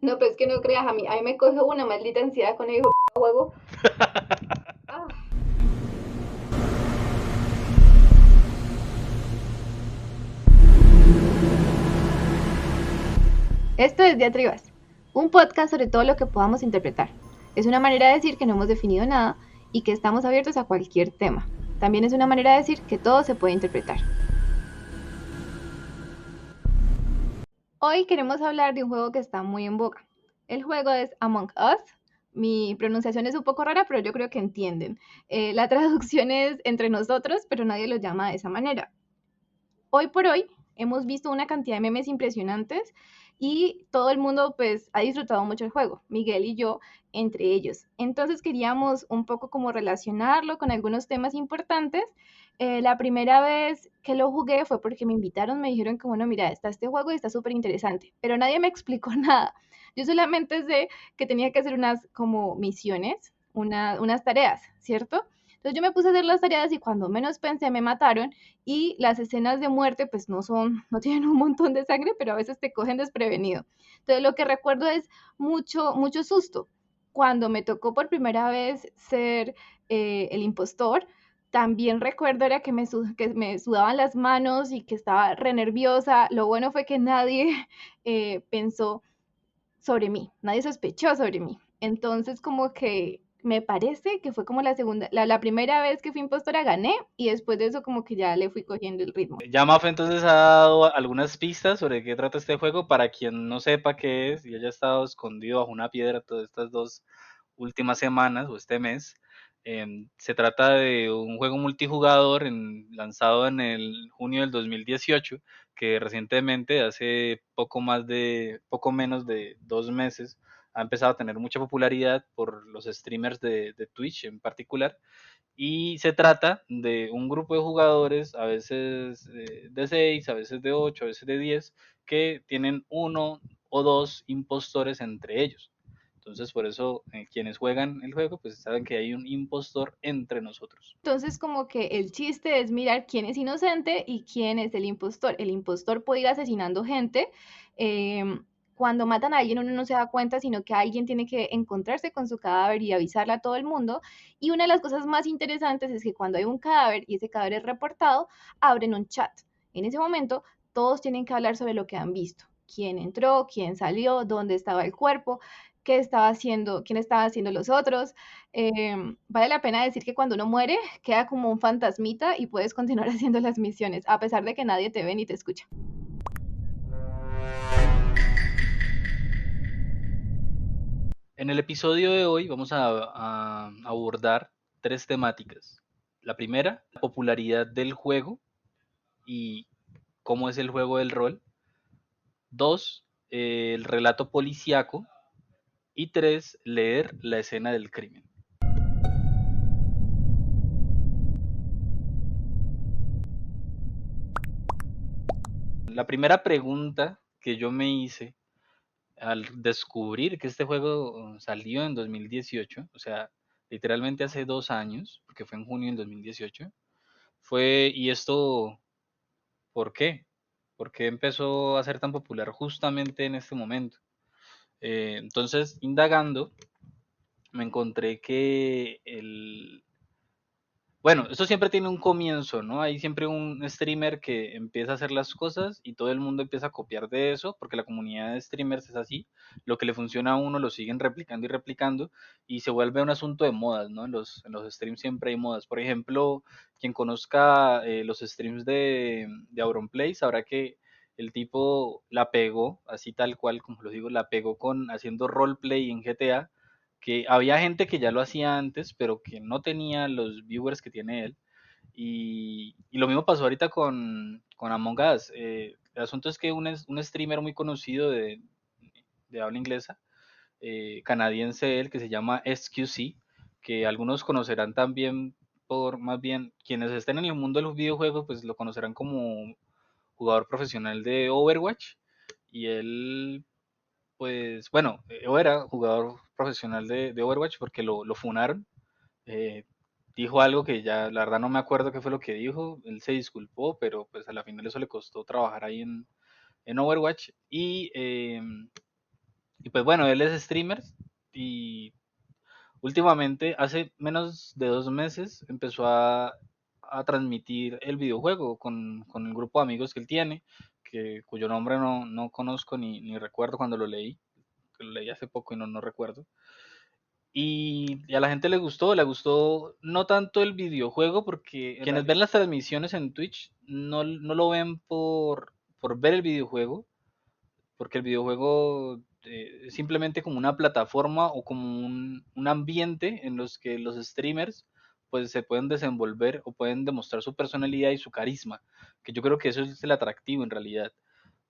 No, pues que no creas, a mí me coge una maldita ansiedad con el hijo de juego. Ah. Esto es Diatribas, un podcast sobre todo lo que podamos interpretar. Es una manera de decir que no hemos definido nada y que estamos abiertos a cualquier tema. También es una manera de decir que todo se puede interpretar. Hoy queremos hablar de un juego que está muy en boga. El juego es Among Us. Mi pronunciación es un poco rara, pero yo creo que entienden. La traducción es entre nosotros, pero nadie lo llama de esa manera. Hoy por hoy hemos visto una cantidad de memes impresionantes y todo el mundo pues ha disfrutado mucho el juego, Miguel y yo entre ellos. Entonces queríamos un poco como relacionarlo con algunos temas importantes. La primera vez que lo jugué fue porque me invitaron, me dijeron que bueno, mira, está este juego y está súper interesante, pero nadie me explicó nada. Yo solamente sé que tenía que hacer unas como misiones, unas tareas, ¿cierto? Entonces yo me puse a hacer las tareas y cuando menos pensé me mataron y las escenas de muerte pues no tienen un montón de sangre, pero a veces te cogen desprevenido. Entonces lo que recuerdo es mucho susto. Cuando me tocó por primera vez ser el impostor, también recuerdo era que me sudaban las manos y que estaba re nerviosa. Lo bueno fue que nadie pensó sobre mí, nadie sospechó sobre mí. Entonces, como que me parece que fue como la primera vez que fui impostora gané y después de eso como que ya le fui cogiendo el ritmo. Ya Mafe entonces ha dado algunas pistas sobre qué trata este juego para quien no sepa qué es y haya estado escondido bajo una piedra todas estas dos últimas semanas o este mes. Se trata de un juego multijugador lanzado en el junio del 2018 que recientemente, hace poco menos de 2 meses, ha empezado a tener mucha popularidad por los streamers de Twitch en particular, y se trata de un grupo de jugadores, a veces de 6, a veces de 8, a veces de 10, que tienen uno o dos impostores entre ellos. Entonces, por eso quienes juegan el juego, pues saben que hay un impostor entre nosotros. Entonces, como que el chiste es mirar quién es inocente y quién es el impostor. El impostor puede ir asesinando gente. Cuando matan a alguien uno no se da cuenta, sino que alguien tiene que encontrarse con su cadáver y avisarle a todo el mundo. Y una de las cosas más interesantes es que cuando hay un cadáver y ese cadáver es reportado, abren un chat. En ese momento, todos tienen que hablar sobre lo que han visto. Quién entró, quién salió, dónde estaba el cuerpo, qué estaba haciendo, quién estaba haciendo los otros. Vale la pena decir que cuando uno muere queda como un fantasmita y puedes continuar haciendo las misiones, a pesar de que nadie te ve ni te escucha. En el episodio de hoy vamos a abordar tres temáticas. La primera, la popularidad del juego y cómo es el juego del rol. Dos, el relato policíaco. Y tres, leer la escena del crimen. La primera pregunta que yo me hice al descubrir que este juego salió en 2018, o sea, literalmente hace 2 años, porque fue en junio del 2018, fue, ¿y esto por qué? ¿Por qué empezó a ser tan popular justamente en este momento? Entonces, indagando, me encontré que bueno, esto siempre tiene un comienzo, ¿no? Hay siempre un streamer que empieza a hacer las cosas y todo el mundo empieza a copiar de eso, porque la comunidad de streamers es así. Lo que le funciona a uno lo siguen replicando y replicando y se vuelve un asunto de modas, ¿no? En los streams siempre hay modas. Por ejemplo, quien conozca los streams de Auronplay sabrá que el tipo la pegó, así tal cual, como lo digo, la pegó con haciendo roleplay en GTA, que había gente que ya lo hacía antes, pero que no tenía los viewers que tiene él. Y lo mismo pasó ahorita con Among Us. El asunto es que un streamer muy conocido de habla inglesa, canadiense él, que se llama SQC, que algunos conocerán también por, más bien, quienes estén en el mundo de los videojuegos, pues lo conocerán como jugador profesional de Overwatch. Y él pues bueno, yo era jugador profesional de Overwatch porque lo funaron. Eh, Dijo algo que ya, la verdad no me acuerdo qué fue lo que dijo. Él se disculpó, pero pues a la final eso le costó trabajar ahí en Overwatch. Y Y pues bueno, él es streamer y últimamente, hace menos de 2 meses, empezó a transmitir el videojuego con el grupo de amigos que él tiene, cuyo nombre no conozco ni recuerdo cuando lo leí, que lo leí hace poco y no recuerdo. Y a la gente le gustó no tanto el videojuego, porque quienes ven las transmisiones en Twitch no lo ven por ver el videojuego, porque el videojuego es simplemente como una plataforma o como un ambiente en los que los streamers pues se pueden desenvolver o pueden demostrar su personalidad y su carisma, que yo creo que eso es el atractivo en realidad,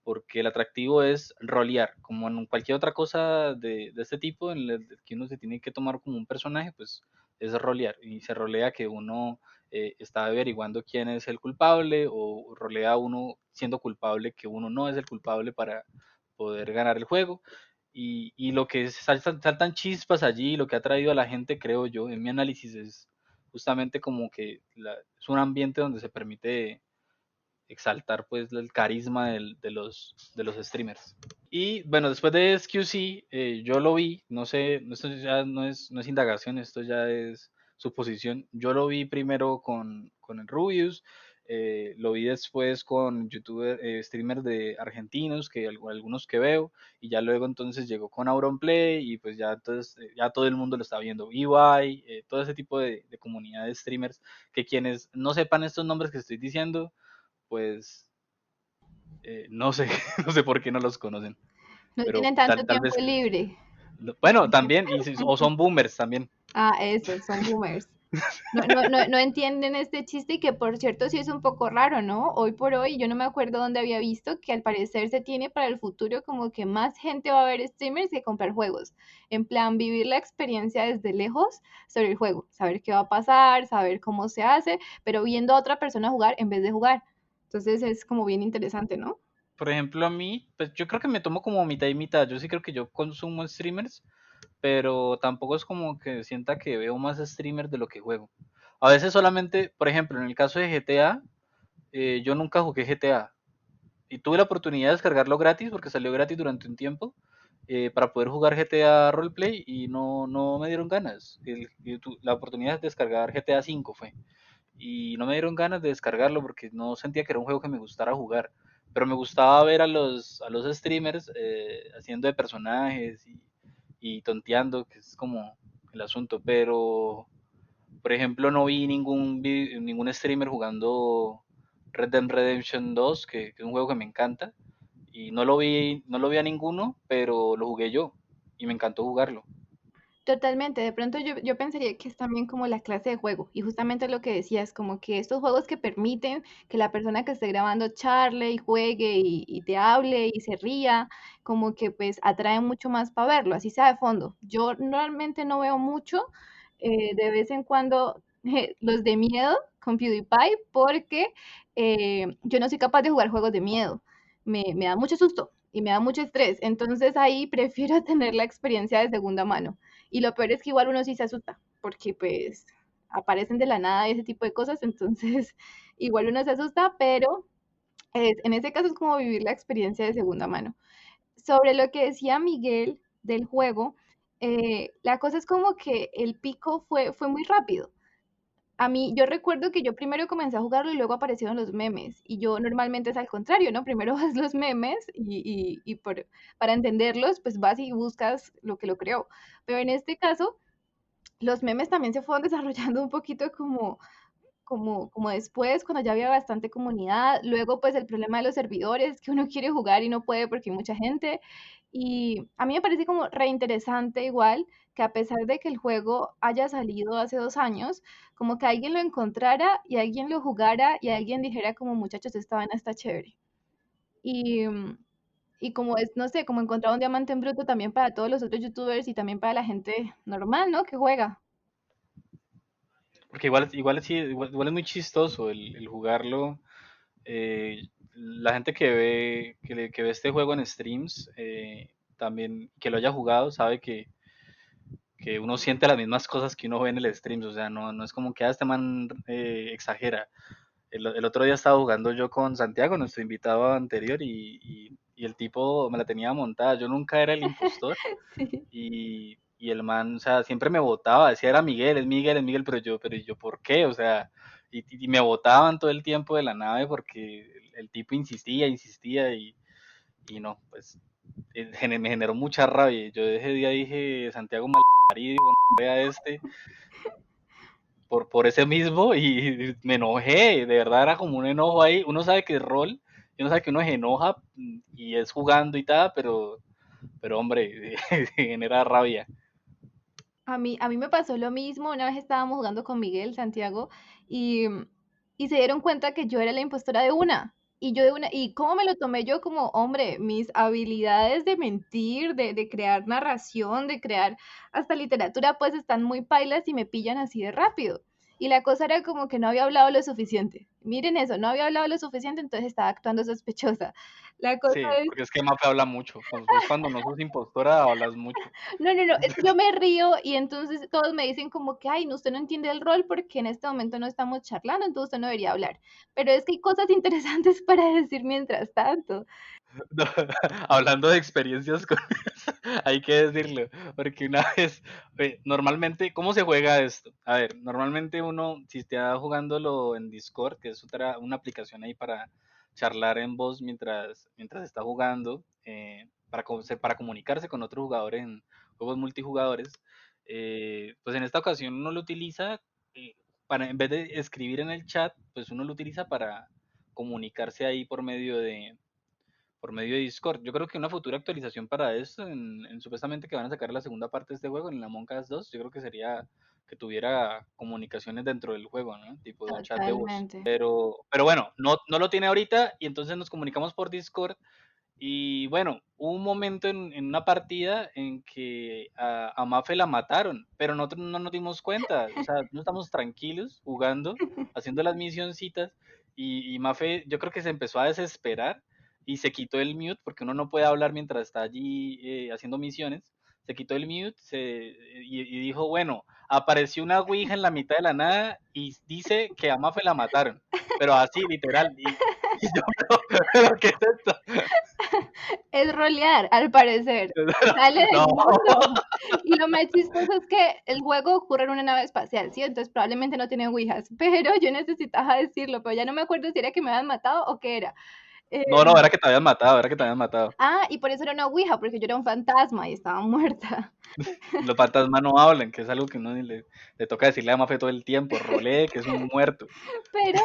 porque el atractivo es rolear, como en cualquier otra cosa de este tipo, en el que uno se tiene que tomar como un personaje, pues es rolear, y se rolea que uno está averiguando quién es el culpable, o rolea uno siendo culpable que uno no es el culpable para poder ganar el juego. Y lo que saltan chispas allí, lo que ha traído a la gente, creo yo, en mi análisis, es justamente como que es un ambiente donde se permite exaltar pues el carisma de los streamers. Y bueno, después de SQC, yo lo vi, no sé, esto ya no es indagación, esto ya es suposición. Yo lo vi primero con el Rubius, lo vi después con youtubers, streamers de argentinos, algunos que veo, y ya luego entonces llegó con Auronplay, y pues ya entonces ya todo el mundo lo está viendo. EY, todo ese tipo de comunidad de streamers, que quienes no sepan estos nombres que estoy diciendo, pues no sé, no sé por qué no los conocen, No pero tienen tanto tal tiempo vez, libre. bueno, también, o son boomers también. Ah, eso, son boomers. No entienden este chiste y que por cierto sí es un poco raro, ¿no? Hoy por hoy yo no me acuerdo dónde había visto que al parecer se tiene para el futuro como que más gente va a ver streamers que comprar juegos. En plan, vivir la experiencia desde lejos sobre el juego, saber qué va a pasar, saber cómo se hace, pero viendo a otra persona jugar en vez de jugar. Entonces es como bien interesante, ¿no? Por ejemplo, a mí, pues yo creo que me tomo como mitad y mitad. Yo sí creo que yo consumo streamers, pero tampoco es como que sienta que veo más streamers de lo que juego. A veces solamente, por ejemplo, en el caso de GTA, yo nunca jugué GTA. Y tuve la oportunidad de descargarlo gratis, porque salió gratis durante un tiempo, para poder jugar GTA Roleplay, y no me dieron ganas. La oportunidad de descargar GTA 5 fue. Y no me dieron ganas de descargarlo porque no sentía que era un juego que me gustara jugar. Pero me gustaba ver a los streamers haciendo de personajes y tonteando, que es como el asunto. Pero, por ejemplo, no vi ningún streamer jugando Red Dead Redemption 2, que es un juego que me encanta. Y no lo vi a ninguno, pero lo jugué yo y me encantó jugarlo. Totalmente, de pronto yo pensaría que es también como la clase de juego y justamente lo que decías, como que estos juegos que permiten que la persona que esté grabando charle y juegue y te hable y se ría, como que pues atrae mucho más para verlo, así sea de fondo. Yo normalmente no veo mucho, de vez en cuando los de miedo con PewDiePie porque yo no soy capaz de jugar juegos de miedo, me da mucho susto y me da mucho estrés, entonces ahí prefiero tener la experiencia de segunda mano. Y lo peor es que igual uno sí se asusta, porque pues aparecen de la nada ese tipo de cosas, entonces igual uno se asusta, pero en ese caso es como vivir la experiencia de segunda mano. Sobre lo que decía Miguel del juego, la cosa es como que el pico fue muy rápido. A mí, yo recuerdo que yo primero comencé a jugarlo y luego aparecieron los memes. Y yo normalmente es al contrario, ¿no? Primero vas los memes para entenderlos, pues vas y buscas lo que lo creó. Pero en este caso, los memes también se fueron desarrollando un poquito como después, cuando ya había bastante comunidad. Luego, pues el problema de los servidores, que uno quiere jugar y no puede porque hay mucha gente. Y a mí me parece como reinteresante igual que a pesar de que el juego haya salido hace 2 años, como que alguien lo encontrara y alguien lo jugara y alguien dijera como muchachos, esta vaina está chévere. Y, y como es, no sé, como encontrar un diamante en bruto también para todos los otros youtubers y también para la gente normal, ¿no? Que juega. Porque igual sí, igual es muy chistoso el jugarlo. La gente que ve este juego en streams, también que lo haya jugado, sabe que uno siente las mismas cosas que uno ve en el stream. O sea, no es como que este man exagera. El otro día estaba jugando yo con Santiago, nuestro invitado anterior, y y el tipo me la tenía montada. Yo nunca era el impostor Sí. y el man, o sea, siempre me votaba, decía era Miguel, es Miguel, es Miguel, pero yo, ¿por qué? O sea, y me votaban todo el tiempo de la nave porque el tipo insistía, insistía y no, pues me generó mucha rabia. Yo ese día dije, Santiago malparido, vea este, por ese mismo y me enojé, de verdad era como un enojo ahí. Uno sabe que es rol, y uno sabe que uno se enoja y es jugando y tal, pero hombre, genera rabia. A mí me pasó lo mismo, una vez estábamos jugando con Miguel, Santiago, y, y se dieron cuenta que yo era la impostora de una. Y yo de una, y cómo me lo tomé yo como, hombre, mis habilidades de mentir, de crear narración, de crear hasta literatura, pues están muy pailas y me pillan así de rápido. Y la cosa era como que no había hablado lo suficiente. Miren eso, no había hablado lo suficiente, entonces estaba actuando sospechosa. La cosa Sí, es porque es que Mafe habla mucho. Vos cuando no sos impostora hablas mucho. no, no, no, es que yo me río y entonces todos me dicen como que, ay, no, usted no entiende el rol porque en este momento no estamos charlando, entonces usted no debería hablar. Pero es que hay cosas interesantes para decir mientras tanto. No, hablando de experiencias con eso, hay que decirlo, porque una vez, normalmente, ¿cómo se juega esto? A ver, normalmente uno, si está jugándolo en Discord, que es una aplicación ahí para charlar en voz mientras está jugando, para comunicarse con otros jugadores en juegos multijugadores, pues en esta ocasión uno lo utiliza en vez de escribir en el chat, pues uno lo utiliza para comunicarse ahí por medio de Discord. Yo creo que una futura actualización para esto, supuestamente que van a sacar la segunda parte de este juego, en la Among Us 2, yo creo que sería que tuviera comunicaciones dentro del juego, ¿no? Tipo de un chat de voz. Totalmente. Pero bueno, no lo tiene ahorita y entonces nos comunicamos por Discord. Y bueno, hubo un momento en una partida en que a Mafe la mataron, pero nosotros no nos dimos cuenta. O sea, no estamos tranquilos jugando, haciendo las misioncitas. Y Mafe, yo creo que se empezó a desesperar y se quitó el mute, porque uno no puede hablar mientras está allí haciendo misiones. Se quitó el mute y dijo, bueno, apareció una ouija en la mitad de la nada y dice que a Mafe la mataron. Pero así, literal. Y yo, ¿pero qué es esto? Es rolear, al parecer. Sale del No, mundo. Y lo más chistoso es que el juego ocurre en una nave espacial, ¿sí? Entonces probablemente no tiene ouijas, pero yo necesitaba decirlo, pero ya no me acuerdo si era que me habían matado o qué era. Eh, no, era que te habían matado, era que te habían matado. y por eso era una ouija, porque yo era un fantasma y estaba muerta. Los fantasmas no hablan, que es algo que uno le toca decirle a Mafe todo el tiempo, rolee, que es un muerto. Pero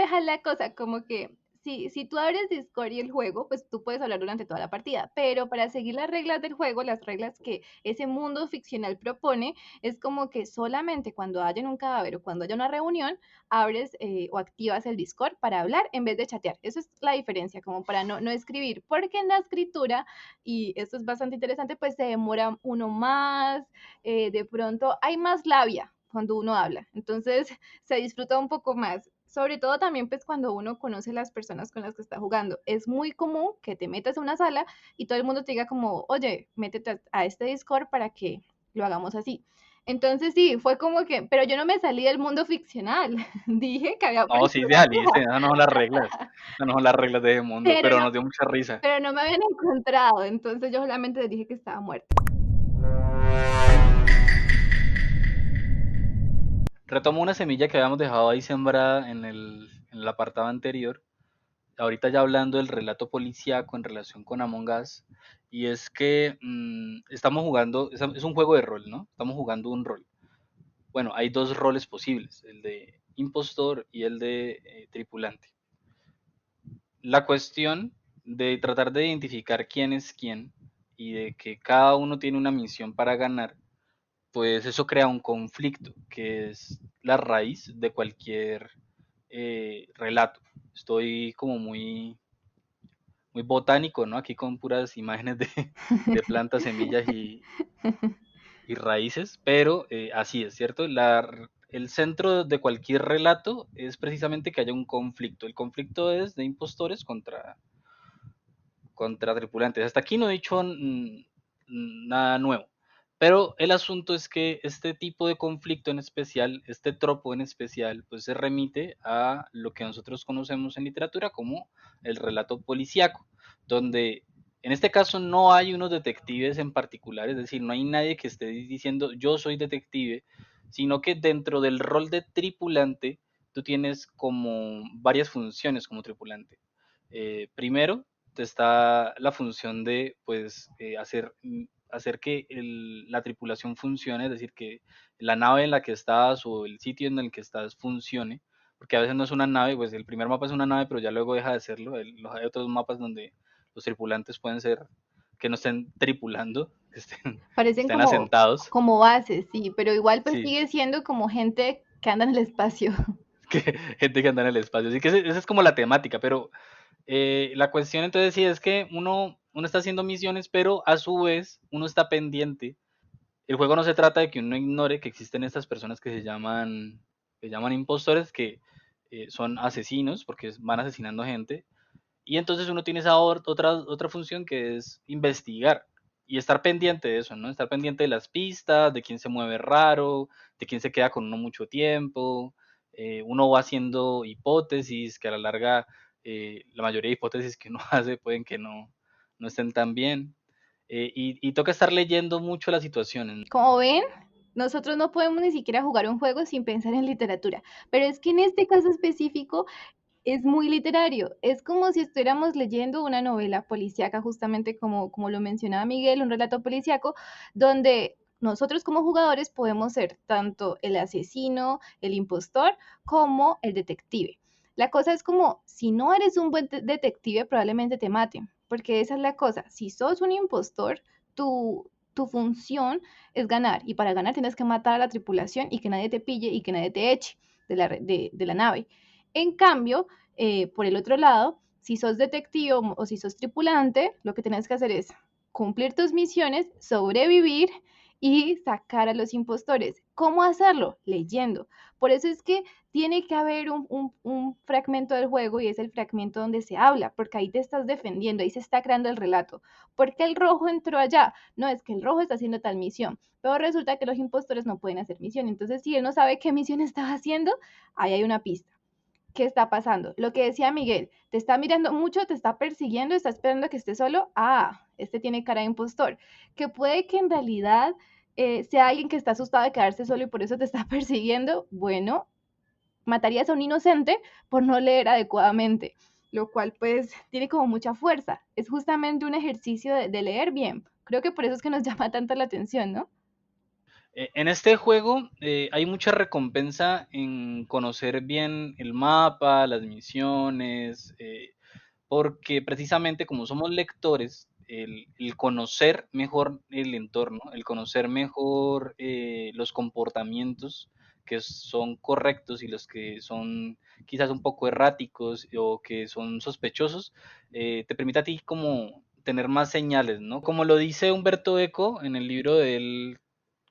esa es la cosa, como que si tú abres Discord y el juego, pues tú puedes hablar durante toda la partida, pero para seguir las reglas del juego, las reglas que ese mundo ficcional propone, es como que solamente cuando haya un cadáver o cuando haya una reunión, abres o activas el Discord para hablar en vez de chatear. Eso es la diferencia, como para no escribir, porque en la escritura, y esto es bastante interesante, pues se demora uno más, de pronto hay más labia cuando uno habla. Entonces, se disfruta un poco más. Sobre todo también pues cuando uno conoce las personas con las que está jugando. Es muy común que te metas a una sala y todo el mundo te diga como, oye, métete a este Discord para que lo hagamos así. Entonces sí, fue como que, pero yo no me salí del mundo ficcional. Dije que había No, aparecido sí, se una saliste, bruja, esas no son las reglas, esas no son las reglas de ese mundo, pero pero no, nos dio mucha risa. pero no me habían encontrado. Entonces yo solamente les dije que estaba muerta. Retomo una semilla que habíamos dejado ahí sembrada en el apartado anterior, ahorita ya hablando del relato policíaco en relación con Among Us, y es que estamos jugando, es un juego de rol, ¿no? Estamos jugando un rol. Bueno, hay dos roles posibles, el de impostor y el de tripulante. La cuestión de tratar de identificar quién es quién y de que cada uno tiene una misión para ganar, pues eso crea un conflicto, que es la raíz de cualquier relato. Estoy como muy botánico, ¿no? Aquí con puras imágenes de plantas, semillas y raíces, pero así es, ¿cierto? El centro de cualquier relato es precisamente que haya un conflicto. El conflicto es de impostores contra tripulantes. Hasta aquí no he dicho nada nuevo. Pero el asunto es que este tipo de conflicto en especial, este tropo en especial, pues se remite a lo que nosotros conocemos en literatura como el relato policíaco, donde En este caso no hay unos detectives en particular, es decir, no hay nadie que esté diciendo yo soy detective, sino que dentro del rol de tripulante tú tienes como varias funciones como tripulante. Primero, te está la función de pues hacer que la tripulación funcione, es decir, que la nave en la que estás o el sitio en el que estás funcione, porque a veces no es una nave, pues el primer mapa es una nave, pero ya luego deja de serlo. Hay otros mapas donde los tripulantes pueden ser que no estén tripulando, Parecen estén asentados. como bases, sí, pero igual pues Sí, sigue siendo como gente que anda en el espacio. que gente que anda en el espacio. Así que esa es como la temática, pero la cuestión entonces sí es que uno está haciendo misiones, pero a su vez uno está pendiente. El juego no se trata de que uno ignore que existen estas personas que se llaman impostores, que son asesinos, porque van asesinando gente. Y entonces uno tiene esa otra función que es investigar y estar pendiente de eso, ¿no? Estar pendiente de las pistas, de quién se mueve raro, de quién se queda con uno mucho tiempo. Uno va haciendo hipótesis que a la larga, la mayoría de hipótesis que uno hace pueden que no estén tan bien. Y toca estar leyendo mucho las situaciones. Como ven, nosotros no podemos ni siquiera jugar un juego sin pensar en literatura, pero es que en este caso específico es muy literario. Es como si estuviéramos leyendo una novela policíaca, justamente como lo mencionaba Miguel, un relato policíaco, donde nosotros como jugadores podemos ser tanto el asesino, el impostor, como el detective. La cosa es como, si no eres un buen detective, probablemente te maten, porque esa es la cosa. Si sos un impostor, tu función es ganar, y para ganar tienes que matar a la tripulación y que nadie te pille y que nadie te eche de la nave. En cambio, por el otro lado, si sos detective o si sos tripulante, lo que tenés que hacer es cumplir tus misiones, sobrevivir y sacar a los impostores. ¿Cómo hacerlo? Leyendo. Por eso es que tiene que haber un fragmento del juego y es el fragmento donde se habla, porque ahí te estás defendiendo, ahí se está creando el relato. ¿Por qué el rojo entró allá? No, es que el rojo está haciendo tal misión, pero resulta que los impostores no pueden hacer misión. Entonces, si él no sabe qué misión estaba haciendo, ahí hay una pista. ¿Qué está pasando? Lo que decía Miguel, te está mirando mucho, te está persiguiendo, está esperando a que esté solo. Ah, este tiene cara de impostor. Que puede que en realidad sea alguien que está asustado de quedarse solo y por eso te está persiguiendo. Bueno, matarías a un inocente por no leer adecuadamente, lo cual pues tiene como mucha fuerza. Es justamente un ejercicio de leer bien. Creo que por eso es que nos llama tanto la atención, ¿no? En este juego hay mucha recompensa en conocer bien el mapa, las misiones, porque precisamente como somos lectores, el conocer mejor el entorno, el conocer mejor los comportamientos que son correctos y los que son quizás un poco erráticos o que son sospechosos, te permite a ti como tener más señales, ¿no? Como lo dice Humberto Eco en el libro de él,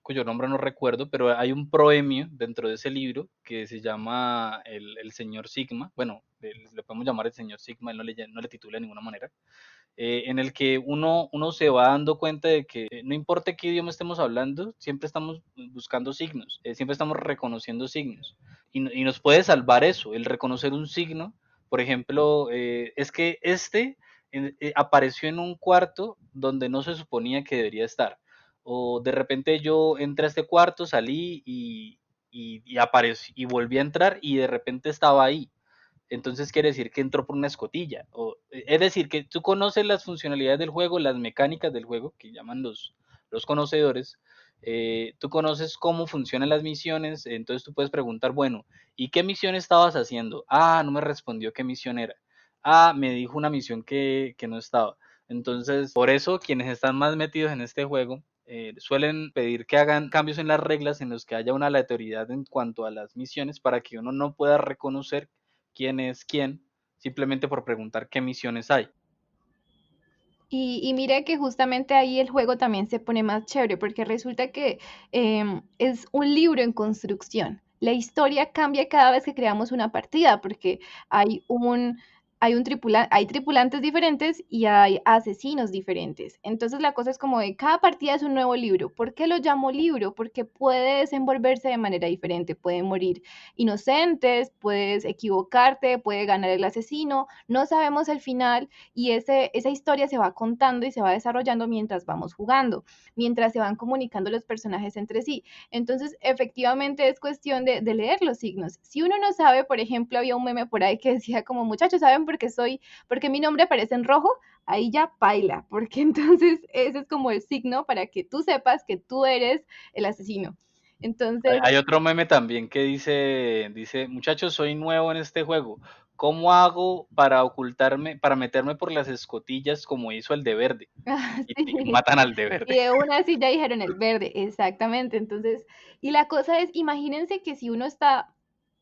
cuyo nombre no recuerdo, pero hay un proemio dentro de ese libro que se llama el Señor Sigma. Bueno, le podemos llamar el Señor Sigma, él no le titula de ninguna manera. En el que uno se va dando cuenta de que no importa qué idioma estemos hablando, siempre estamos buscando signos, siempre estamos reconociendo signos. Y nos puede salvar eso, el reconocer un signo. Por ejemplo, es que apareció en un cuarto donde no se suponía que debería estar. O de repente yo entré a este cuarto, salí y aparecí y volví a entrar y de repente estaba ahí. Entonces quiere decir que entró por una escotilla. Es decir, que tú conoces las funcionalidades del juego, las mecánicas del juego, que llaman los conocedores. Tú conoces cómo funcionan las misiones, entonces tú puedes preguntar, bueno, ¿y qué misión estabas haciendo? Ah, no me respondió qué misión era. Ah, me dijo una misión que no estaba. Entonces, por eso quienes están más metidos en este juego suelen pedir que hagan cambios en las reglas en los que haya una aleatoriedad en cuanto a las misiones para que uno no pueda reconocer quién es quién, simplemente por preguntar qué misiones hay. Y mira que justamente ahí el juego también se pone más chévere, porque resulta que es un libro en construcción. La historia cambia cada vez que creamos una partida, porque hay hay tripulantes diferentes y hay asesinos diferentes. Entonces la cosa es como de cada partida es un nuevo libro. ¿Por qué lo llamo libro? Porque puede desenvolverse de manera diferente. Pueden morir inocentes, puedes equivocarte, puede ganar el asesino. No sabemos el final y esa historia se va contando y se va desarrollando mientras vamos jugando, mientras se van comunicando los personajes entre sí. Entonces, efectivamente es cuestión de leer los signos. Si uno no sabe, por ejemplo, había un meme por ahí que decía como, muchachos, ¿saben porque mi nombre aparece en rojo? Ahí ya paila, porque entonces ese es como el signo para que tú sepas que tú eres el asesino. Hay, Entonces, hay otro meme también que dice, muchachos, soy nuevo en este juego. ¿Cómo hago para ocultarme, para meterme por las escotillas como hizo el de verde? Y sí. matan al de Y verde. de una sí ya dijeron el verde, exactamente. Entonces, y la cosa es, imagínense que si uno está,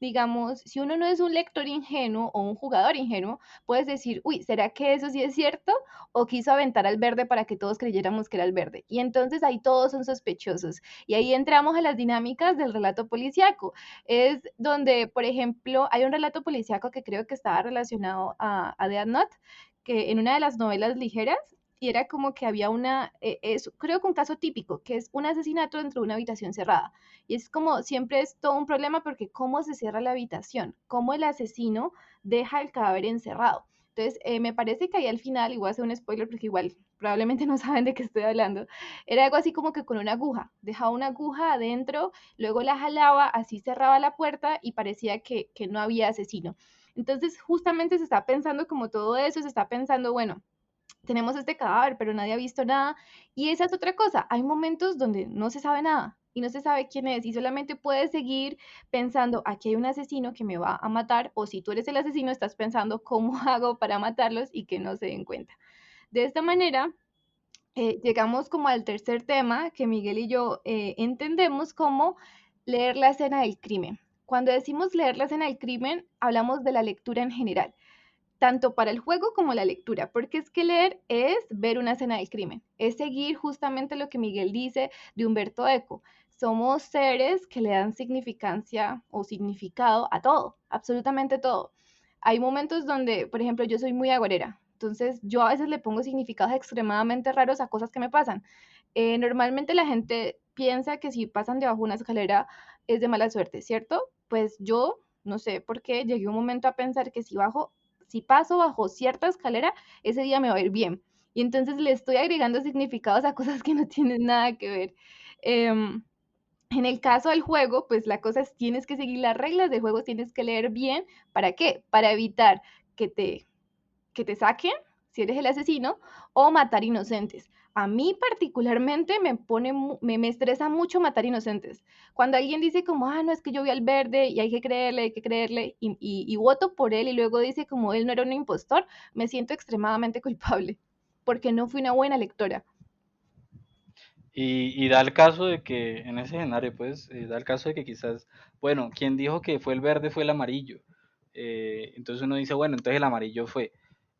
digamos, si uno no es un lector ingenuo o un jugador ingenuo, puedes decir, uy, ¿será que eso sí es cierto? O quiso aventar al verde para que todos creyéramos que era el verde. Y entonces ahí todos son sospechosos. Y ahí entramos a las dinámicas del relato policíaco. Es donde, por ejemplo, hay un relato policíaco que creo que estaba relacionado a Death Note, que en una de las novelas ligeras y era como que había creo que un caso típico, que es un asesinato dentro de una habitación cerrada. Y es como, siempre es todo un problema porque cómo se cierra la habitación, cómo el asesino deja el cadáver encerrado. Entonces, me parece que ahí al final, y voy a hacer un spoiler porque igual probablemente no saben de qué estoy hablando, era algo así como que con una aguja, dejaba una aguja adentro, luego la jalaba, así cerraba la puerta y parecía que no había asesino. Entonces, justamente se está pensando como todo eso, se está pensando, bueno, tenemos este cadáver, pero nadie ha visto nada. Y esa es otra cosa, hay momentos donde no se sabe nada y no se sabe quién es y solamente puedes seguir pensando, aquí hay un asesino que me va a matar, o si tú eres el asesino, estás pensando cómo hago para matarlos y que no se den cuenta. De esta manera, llegamos como al tercer tema que Miguel y yo entendemos como leer la escena del crimen. Cuando decimos leer la escena del crimen, hablamos de la lectura en general tanto para el juego como la lectura, porque es que leer es ver una escena del crimen, es seguir justamente lo que Miguel dice de Humberto Eco. Somos seres que le dan significancia o significado a todo, absolutamente todo. Hay momentos donde, por ejemplo, yo soy muy agorera, entonces yo a veces le pongo significados extremadamente raros a cosas que me pasan. Normalmente la gente piensa que si pasan debajo de una escalera es de mala suerte, ¿cierto? Pues yo no sé por qué llegué un momento a pensar que si paso bajo cierta escalera, ese día me va a ir bien. Y entonces le estoy agregando significados a cosas que no tienen nada que ver. Em, en el caso del juego, pues la cosa es tienes que seguir las reglas del juego, tienes que leer bien. ¿Para qué? Para evitar que te saquen, si eres el asesino, o matar inocentes. A mí particularmente me estresa mucho matar inocentes. Cuando alguien dice como, no, es que yo vi al verde y hay que creerle, y voto por él y luego dice como él no era un impostor, me siento extremadamente culpable, porque no fui una buena lectora. Y da el caso de que en ese escenario, pues, da el caso de que quizás, bueno, quien dijo que fue el verde fue el amarillo. Entonces uno dice, bueno, entonces el amarillo fue.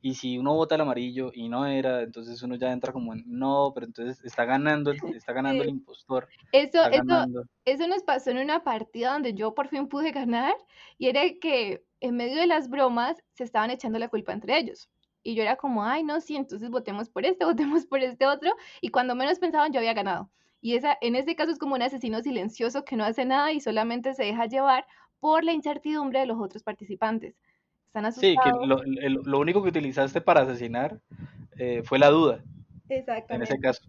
Y si uno vota el amarillo y no era, entonces uno ya entra como en, no, pero entonces está ganando el Sí. impostor, Eso, está eso, ganando. eso nos pasó en una partida donde yo por fin pude ganar y era que en medio de las bromas se estaban echando la culpa entre ellos. Y yo era como, ay, no, sí, entonces votemos por este, votemos por este otro. Y cuando menos pensaban, yo había ganado. Y en este caso es como un asesino silencioso que no hace nada y solamente se deja llevar por la incertidumbre de los otros participantes. Están Sí, que asustados. lo único que utilizaste para asesinar fue la duda, en ese Exactamente. caso.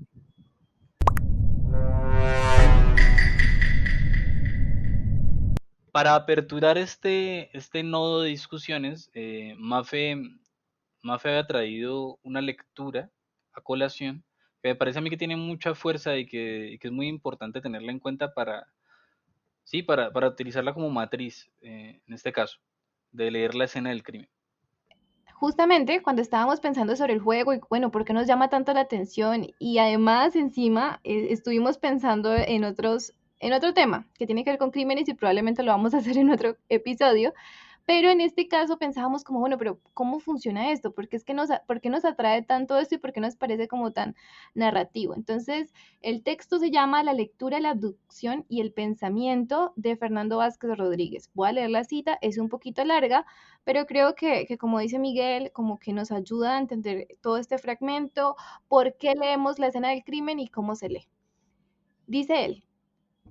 Para aperturar este nodo de discusiones, Mafe había traído una lectura a colación que me parece a mí que tiene mucha fuerza y que es muy importante tenerla en cuenta sí, para utilizarla como matriz, en este caso, de leer la escena del crimen. Justamente cuando estábamos pensando sobre el juego y bueno, ¿por qué nos llama tanto la atención? Y además encima estuvimos pensando en otro tema que tiene que ver con crímenes y probablemente lo vamos a hacer en otro episodio, Pero en este caso pensábamos como, bueno, pero ¿cómo funciona esto? ¿Por qué es que por qué nos atrae tanto esto y por qué nos parece como tan narrativo? Entonces, el texto se llama La lectura, la abducción y el pensamiento de Fernando Vázquez Rodríguez. Voy a leer la cita, es un poquito larga, pero creo que como dice Miguel, como que nos ayuda a entender todo este fragmento, por qué leemos la escena del crimen y cómo se lee. Dice él,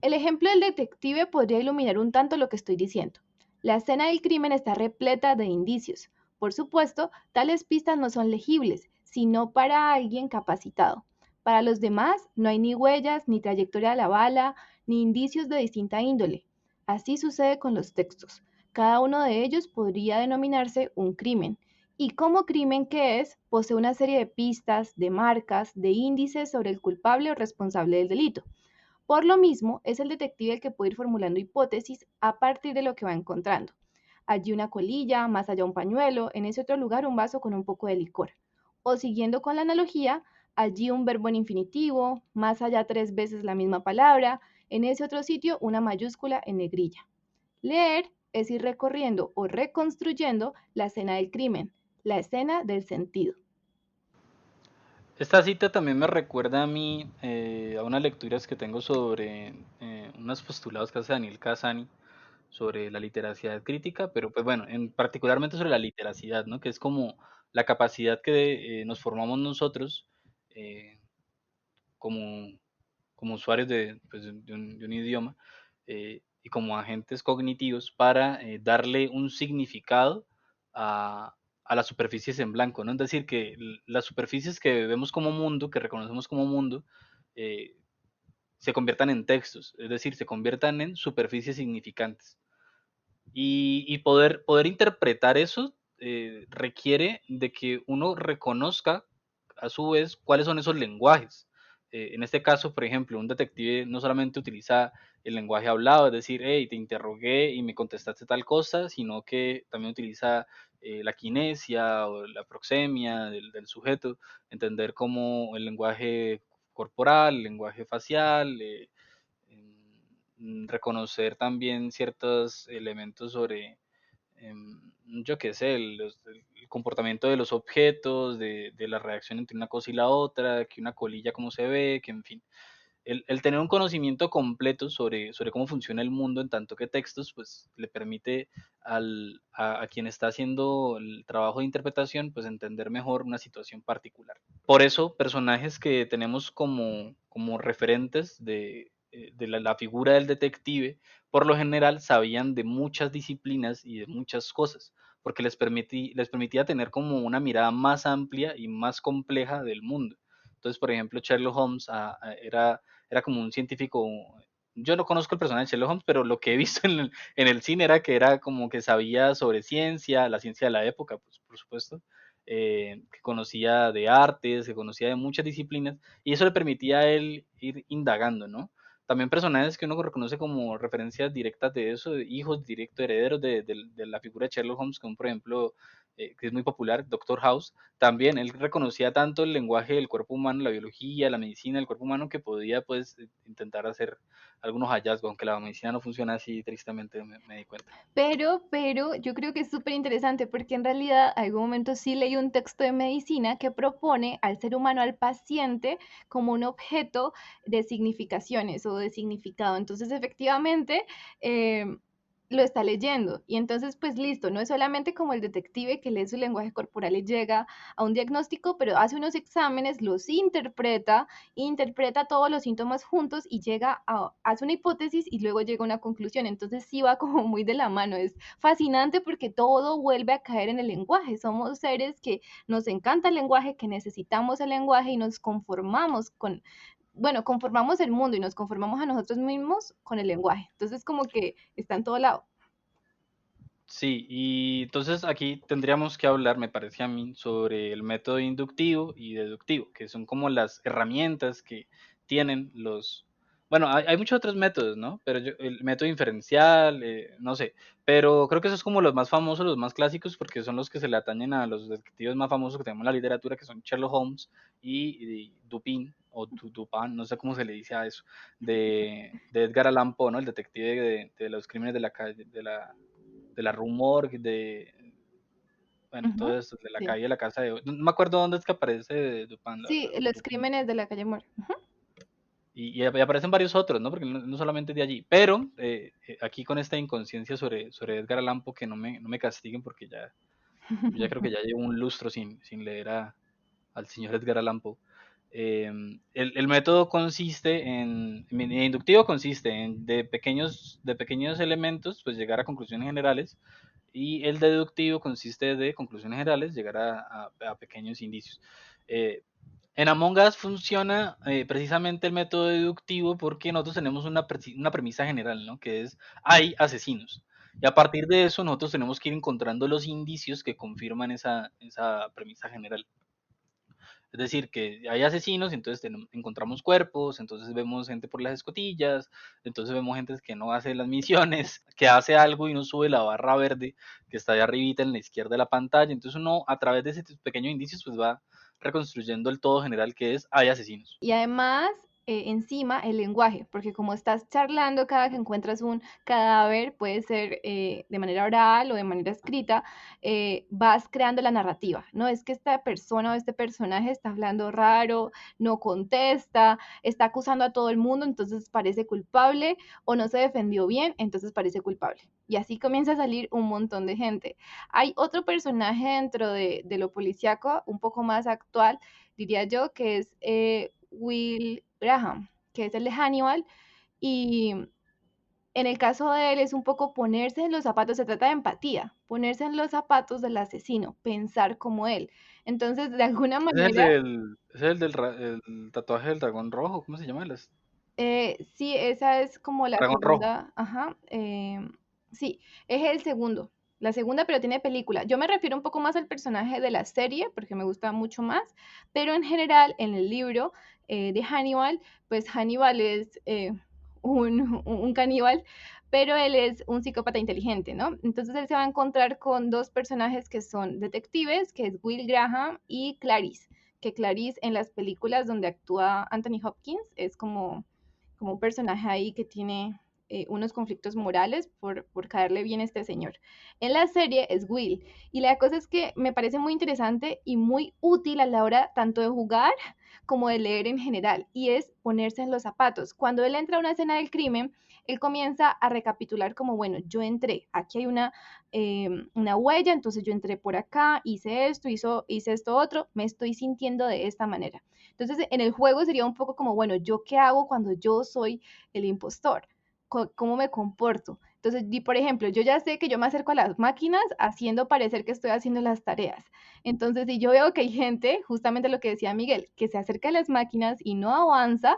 el ejemplo del detective podría iluminar un tanto lo que estoy diciendo. La escena del crimen está repleta de indicios. Por supuesto, tales pistas no son legibles, sino para alguien capacitado. Para los demás, no hay ni huellas, ni trayectoria de la bala, ni indicios de distinta índole. Así sucede con los textos. Cada uno de ellos podría denominarse un crimen. Y como crimen que es, posee una serie de pistas, de marcas, de índices sobre el culpable o responsable del delito. Por lo mismo, es el detective el que puede ir formulando hipótesis a partir de lo que va encontrando. Allí una colilla, más allá un pañuelo, en ese otro lugar un vaso con un poco de licor. O siguiendo con la analogía, allí un verbo en infinitivo, más allá tres veces la misma palabra, en ese otro sitio una mayúscula en negrilla. Leer es ir recorriendo o reconstruyendo la escena del crimen, la escena del sentido. Esta cita también me recuerda a mí a unas lecturas que tengo sobre unos postulados que hace Daniel Casani sobre la literacidad crítica, pero pues bueno, particularmente sobre la literacidad, ¿no? Que es como la capacidad que nos formamos nosotros eh, como, como usuarios pues, de un idioma y como agentes cognitivos para darle un significado a las superficies en blanco, ¿no? Es decir, que las superficies que vemos como mundo, que reconocemos como mundo, eh, se conviertan en textos, es decir, se conviertan en superficies significantes. Y poder interpretar eso requiere de que uno reconozca a su vez cuáles son esos lenguajes. En este caso, por ejemplo, un detective no solamente utiliza el lenguaje hablado, es decir, hey, te interrogué y me contestaste tal cosa, sino que también utiliza la kinesia o la proxemia del sujeto, entender como el lenguaje corporal, el lenguaje facial, reconocer también ciertos elementos sobre, yo qué sé, el comportamiento de los objetos, de la reacción entre una cosa y la otra, que una colilla cómo se ve, que en fin. El tener un conocimiento completo sobre cómo funciona el mundo en tanto que textos, pues le permite a quien está haciendo el trabajo de interpretación, pues entender mejor una situación particular. Por eso, personajes que tenemos como referentes de la figura del detective, por lo general sabían de muchas disciplinas y de muchas cosas, porque les permitía tener como una mirada más amplia y más compleja del mundo. Entonces, por ejemplo, Sherlock Holmes era como un científico. Yo no conozco el personaje de Sherlock Holmes, pero lo que he visto en el cine era que era como que sabía sobre ciencia, la ciencia de la época, pues, por supuesto, que conocía de artes, que conocía de muchas disciplinas, y eso le permitía a él ir indagando, ¿no? También personajes que uno reconoce como referencias directas de eso, hijos directos, herederos de la figura de Sherlock Holmes, como por ejemplo, que es muy popular, Doctor House, también él reconocía tanto el lenguaje del cuerpo humano, la biología, la medicina del cuerpo humano, que podía pues intentar hacer algunos hallazgos, aunque la medicina no funciona así, tristemente me di cuenta. Pero yo creo que es súper interesante porque en realidad en algún momento sí leí un texto de medicina que propone al ser humano, al paciente, como un objeto de significaciones o de significado. Entonces, efectivamente, lo está leyendo. Y entonces, pues listo, no es solamente como el detective que lee su lenguaje corporal y llega a un diagnóstico, pero hace unos exámenes, los interpreta, interpreta todos los síntomas juntos y hace una hipótesis y luego llega a una conclusión. Entonces sí va como muy de la mano. Es fascinante porque todo vuelve a caer en el lenguaje. Somos seres que nos encanta el lenguaje, que necesitamos el lenguaje y nos conformamos bueno, conformamos el mundo y nos conformamos a nosotros mismos con el lenguaje. Entonces como que está en todo lado. Sí, y entonces aquí tendríamos que hablar, me parece a mí, sobre el método inductivo y deductivo, que son como las herramientas que tienen los... Bueno, hay muchos otros métodos, ¿no? Pero el método inferencial, no sé, pero creo que esos es como los más famosos, los más clásicos, porque son los que se le atañen a los detectives más famosos que tenemos en la literatura, que son Sherlock Holmes y Dupin, o Dupin, no sé cómo se le dice a eso, de Edgar Allan Poe, ¿no? El detective de los crímenes de la calle, de la rumor, bueno, Ujú, todo esto, de la sí. calle de la casa no me acuerdo dónde es que aparece Dupin, la Sí, verdad, los crímenes de la calle Mor. Ujú. y aparecen varios otros, ¿no? Porque no solamente de allí, pero aquí con esta inconsciencia sobre Edgar Allan Poe, que no me castiguen porque yo ya creo que ya llevo un lustro sin leer al señor Edgar Allan Poe. El método consiste el inductivo consiste en de pequeños elementos, pues llegar a conclusiones generales, y el deductivo consiste de conclusiones generales, llegar a pequeños indicios. Eh, en Among Us funciona precisamente el método deductivo porque nosotros tenemos una premisa general, ¿no? Que es, hay asesinos. Y a partir de eso nosotros tenemos que ir encontrando los indicios que confirman esa premisa general. Es decir, que hay asesinos, entonces encontramos cuerpos, entonces vemos gente por las escotillas, entonces vemos gente que no hace las misiones, que hace algo y no sube la barra verde que está ahí arribita en la izquierda de la pantalla. Entonces uno a través de esos pequeños indicios pues va reconstruyendo el todo general que es hay asesinos. Y además, encima el lenguaje, porque como estás charlando cada que encuentras un cadáver, puede ser de manera oral o de manera escrita, vas creando la narrativa, ¿no? Es que esta persona o este personaje está hablando raro, no contesta, está acusando a todo el mundo, entonces parece culpable, o no se defendió bien, entonces parece culpable. Y así comienza a salir un montón de gente. Hay otro personaje dentro de lo policíaco, un poco más actual, diría yo, que es Will Graham, que es el de Hannibal, y en el caso de él es un poco ponerse en los zapatos, se trata de empatía, ponerse en los zapatos del asesino, pensar como él. Entonces, de alguna manera, El tatuaje del dragón rojo, ¿cómo se llama? sí, esa es como la Dragón rojo. segunda, ajá, sí, es el segundo, la segunda, pero tiene película. Yo me refiero un poco más al personaje de la serie, porque me gusta mucho más, pero en general, en el libro de Hannibal, pues Hannibal es un caníbal, pero él es un psicópata inteligente, ¿no? Entonces él se va a encontrar con dos personajes que son detectives, que es Will Graham y Clarice, que Clarice en las películas donde actúa Anthony Hopkins es como un personaje ahí que tiene unos conflictos morales por caerle bien a este señor. En la serie es Will. Y la cosa es que me parece muy interesante y muy útil a la hora tanto de jugar como de leer en general. Y es ponerse en los zapatos. Cuando él entra a una escena del crimen, él comienza a recapitular como, bueno, yo entré, aquí hay una huella, entonces yo entré por acá, hice esto, hice esto otro, me estoy sintiendo de esta manera. Entonces, en el juego sería un poco como, bueno, ¿yo qué hago cuando yo soy el impostor? ¿Cómo me comporto? Entonces, por ejemplo, yo ya sé que yo me acerco a las máquinas haciendo parecer que estoy haciendo las tareas. Entonces, si yo veo que hay gente, justamente lo que decía Miguel, que se acerca a las máquinas y no avanza,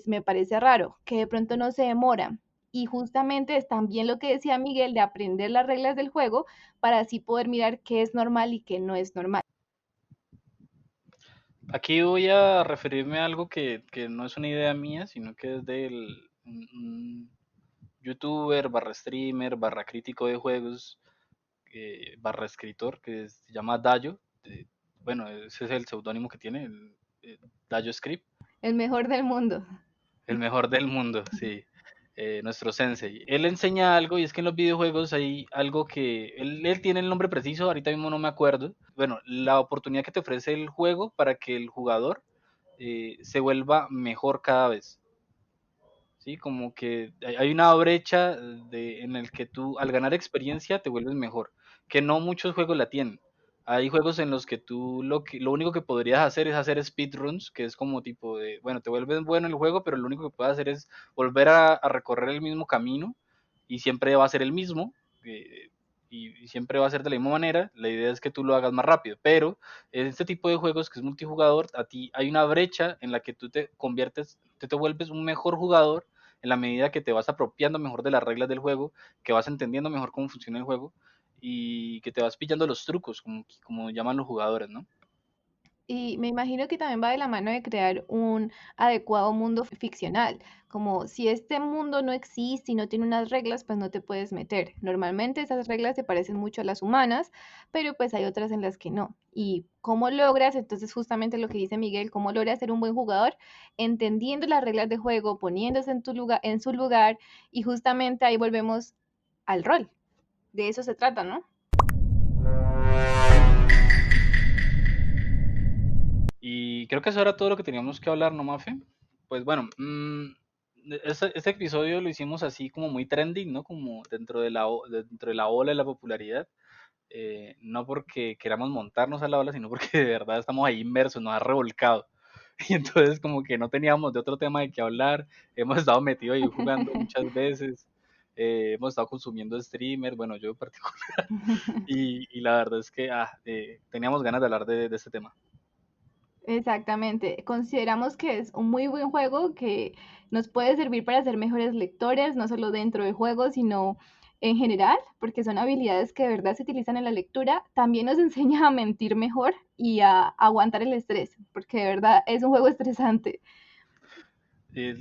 me parece raro, que de pronto no se demora. Y justamente es también lo que decía Miguel de aprender las reglas del juego para así poder mirar qué es normal y qué no es normal. Aquí voy a referirme a algo que no es una idea mía, sino que es del un youtuber, barra streamer, barra crítico de juegos, barra escritor, que se llama Dayo. Bueno, ese es el seudónimo que tiene, Dayo Script, El mejor del mundo. el mejor del mundo, sí. Nuestro sensei. Él enseña algo y es que en los videojuegos hay algo que él tiene el nombre preciso, ahorita mismo no me acuerdo. Bueno, la oportunidad que te ofrece el juego para que el jugador se vuelva mejor cada vez. ¿Sí? Como que hay una brecha en el que tú al ganar experiencia te vuelves mejor, que no muchos juegos la tienen. Hay juegos en los que tú lo único que podrías hacer es hacer speedruns, que es como tipo de, bueno, te vuelves bueno en el juego, pero lo único que puedes hacer es volver a recorrer el mismo camino y siempre va a ser el mismo. Y siempre va a ser de la misma manera, la idea es que tú lo hagas más rápido, pero en este tipo de juegos que es multijugador, a ti hay una brecha en la que tú te vuelves un mejor jugador en la medida que te vas apropiando mejor de las reglas del juego, que vas entendiendo mejor cómo funciona el juego y que te vas pillando los trucos, como llaman los jugadores, ¿no? Y me imagino que también va de la mano de crear un adecuado mundo ficcional, como si este mundo no existe y no tiene unas reglas, pues no te puedes meter. Normalmente esas reglas se parecen mucho a las humanas, pero pues hay otras en las que no. ¿Y cómo logras, entonces justamente lo que dice Miguel, cómo logras ser un buen jugador? Entendiendo las reglas de juego, poniéndose en tu lugar, en su lugar, y justamente ahí volvemos al rol. de eso se trata, ¿no? Y creo que eso era todo lo que teníamos que hablar, ¿no, Mafe? Pues bueno, este episodio lo hicimos así como muy trending, ¿no? Como dentro de la ola de la popularidad. No porque queramos montarnos a la ola, sino porque de verdad estamos ahí inmersos, nos ha revolcado. Y entonces como que no teníamos de otro tema de qué hablar, hemos estado metidos ahí jugando muchas veces, hemos estado consumiendo streamers, bueno, yo en particular, y la verdad es que teníamos ganas de hablar de este tema. Exactamente. Consideramos que es un muy buen juego que nos puede servir para ser mejores lectores, no solo dentro del juego, sino en general, porque son habilidades que de verdad se utilizan en la lectura. También nos enseña a mentir mejor y a aguantar el estrés, porque de verdad es un juego estresante. Eh,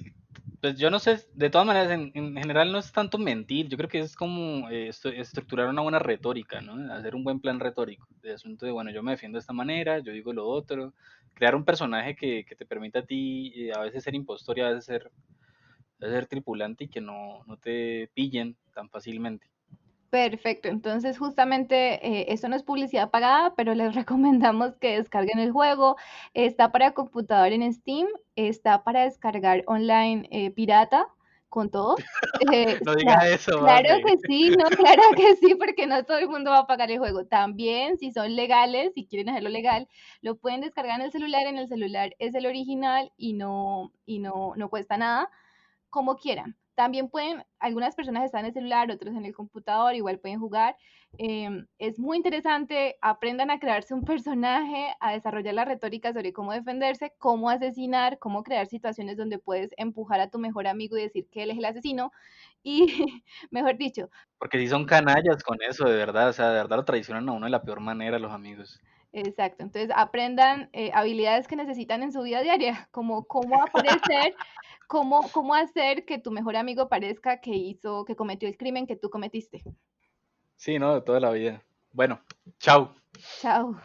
pues yo no sé, de todas maneras, en general no es tanto mentir, yo creo que es como estructurar una buena retórica, ¿no? Hacer un buen plan retórico, de asunto de, bueno, yo me defiendo de esta manera, yo digo lo otro, crear un personaje que te permita a ti a veces ser impostor y a veces ser tripulante y que no te pillen tan fácilmente. Perfecto, entonces justamente esto no es publicidad pagada, pero les recomendamos que descarguen el juego. Está para computador en Steam, está para descargar online pirata con todo. No digas eso, Claro Mafe. que sí, no, claro que sí, porque no todo el mundo va a pagar el juego. También, si son legales, si quieren hacerlo legal, lo pueden descargar en el celular. En el celular es el original y no cuesta nada como quieran. También pueden, algunas personas están en el celular, otros en el computador, igual pueden jugar. Es muy interesante, aprendan a crearse un personaje, a desarrollar la retórica sobre cómo defenderse, cómo asesinar, cómo crear situaciones donde puedes empujar a tu mejor amigo y decir que él es el asesino. Y, mejor dicho, Porque si son canallas con eso, de verdad, o sea, de verdad lo traicionan a uno de la peor manera los amigos. exacto. Entonces aprendan habilidades que necesitan en su vida diaria, como cómo aparecer, cómo hacer que tu mejor amigo parezca que cometió el crimen que tú cometiste. Sí, ¿no? De toda la vida. Bueno, chao. Chao.